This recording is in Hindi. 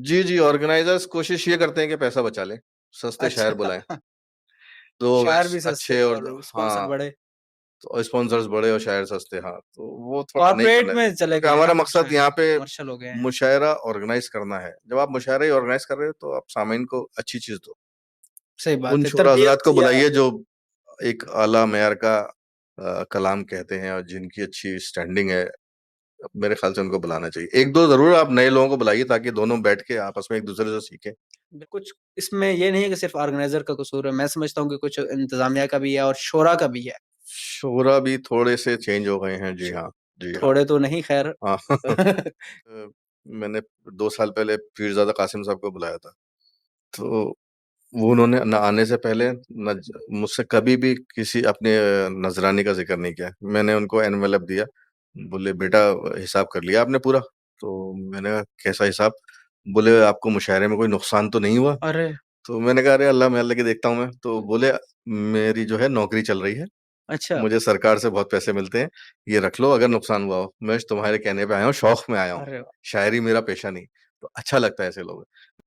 जी जी, ऑर्गेनाइजर्स कोशिश ये करते हैं कि पैसा बचा लें, सस्ते शायर बुलाएं, अच्छा। तो शायर भी सस्ते अच्छे और और स्पॉन्सर हाँ, बड़े। तो स्पॉन्सर्स बड़े और शायर सस्ते, हाँ, तो वो थोड़ा नहीं कॉर्पोरेट करना में चाहिए, चले क्योंकि गए हैं ना हमारा कुछ मकसद शायर, यहाँ पे कमर्शियल हो गए हैं। मुशायरा ऑर्गेनाइज करना है। जब आप मुशायरा ही ऑर्गेनाइज कर रहे हो तो आप सामीन को अच्छी चीज दो, सही उन बात है, शोरा हजरात को तरबियत या बुलाइए जो एक आला मेयार का कलाम कहते हैं और जिनकी अच्छी स्टैंडिंग है। मेरे ख्याल से उनको बुलाना चाहिए, एक दो जरूर आप नए लोगों को बुलाइए ताकि दोनों बैठ के आपस में एक दूसरे से सीखें। कुछ इसमें ये नहीं है कि सिर्फ ऑर्गेनाइजर का कसूर है, मैं समझता हूँ कि कुछ इंतजामिया का भी है और शोरा का भी है। शोरा भी थोड़े से चेंज हो गए हैं, जी हाँ, जी हाँ। थोड़े तो नहीं, खैर। हाँ मैंने 2 साल पहले पीरजादा कासिम साहब को बुलाया था, तो वो उन्होंने न आने से पहले न मुझसे कभी भी किसी अपने नजराने का जिक्र नहीं किया। मैंने उनको एनवेलप दिया, बोले बेटा हिसाब कर लिया आपने पूरा? तो मैंने कहा कैसा हिसाब? बोले आपको मुशायरे में कोई नुकसान तो नहीं हुआ? अरे। तो मैंने कहा अरे अल्लाह में अल्लाह की देखता हूँ मैं। तो बोले मेरी जो है नौकरी चल रही है, अच्छा। मुझे सरकार से बहुत पैसे मिलते हैं, ये रख लो अगर नुकसान हुआ हो। मैं तुम्हारे कहने पे आया हूँ, शौक में आया हूँ, अरे। शायरी मेरा पेशा नहीं। तो अच्छा लगता है ऐसे लोग।